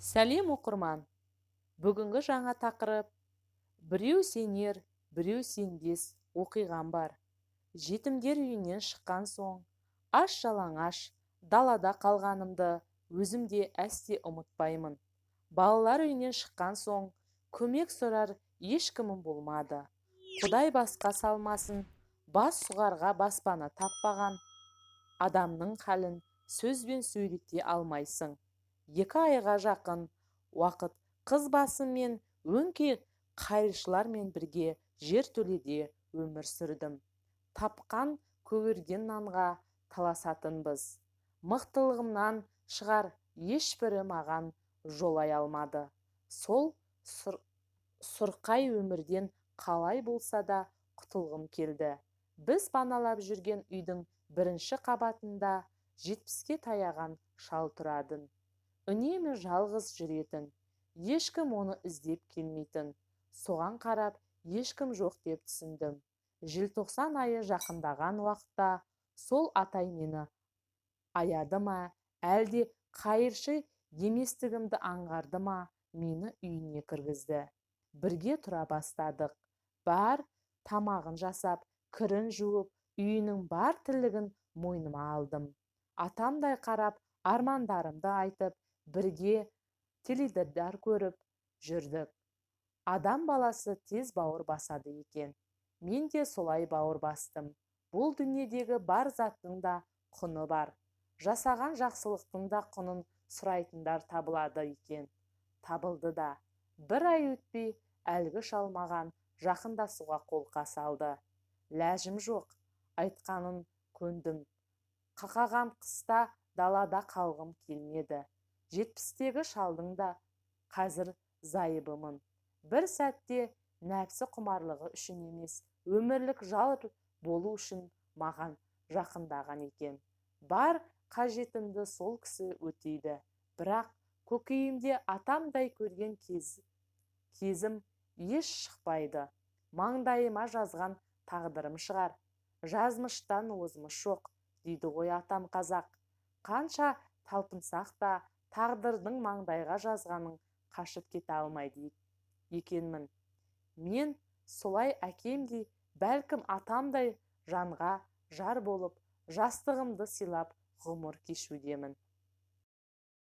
Сәлем оқырман. Бүгінгі жаңа тақырып біреу сенер, біреу сенбес оқиғам бар. Жетімдер үйінен шыққан соң, аш-жалаңаш далада қалғанымды өзімде әсте ұмытпаймын. Балалар үйінен шыққан соң, көмек сұрар ешкімім болмады. Құдай басқа салмасын, бас сұғарға баспана таппаған адамның халін сөзбен сөйлете алмайсың. 2 айға жақын уақыт қыз басымен өңкей қайыршылармен бірге жертөледе өмір сүрдім. Тапқан көгерген нанға таласатынбыз. Мықтылығымнан шығар ешбірі маған жолай алмады. Сол сұрқай өмірден қалай болса да құтылғым келді. Біз паналап жүрген үйдің бірінші қабатында 70-ке таяған шал тұратын. Үнемі жалғыз жүретін, ешкім оны іздеп келмейтін. Соған қарап ешкім жоқ деп түсіндім. Желтоқсан айы жақындаған уақытта сол атай мені аяды ма, әлде қайыршы еместігімді аңғарды ма, мені үйіне кіргізді. Бірге тұра бастадық. Бар тамағын жасап, кірін жуып, үйінің бар тірлігін мойныма алдым. Атамдай қарап, армандарымды айтып, бірге теледидар көріп жүрдік. Адам баласы тез бауыр басады екен. Мен де солай бауыр бастым. Бұл дүниедегі бар заттың да құны бар. Жасаған жақсылықтың да құнын сұрайтындар табылады екен. Табылды да. 1 ай өтпей әлгі шал маған жақындасуға қолқа салды. Ләжім жоқ, айтқанын көндім. Қақаған қыста далада қалғым келмеді. 70-тегі шалдың да қазір зайыбымын. Бір сәтте нәпсі құмарлығы үшін емес, өмірлік жар болу үшін маған жақындаған екен. Бар қажетімді сол кісі өтейді. Бірақ көкейімде атамдай көрген кезім еш шықпайды. Маңдайыма жазған тағдырым шығар. Жазмыштан озмыш жоқ, дейді ғой атам қазақ. Қанша талпынсақ та, тағдырдың маңдайға жазғанын қашып кете алмайды екенмін. Мен солай әкемдей, бәлкім атамдай жанға жар болып, жастығымды сыйлап ғұмыр кешудемін.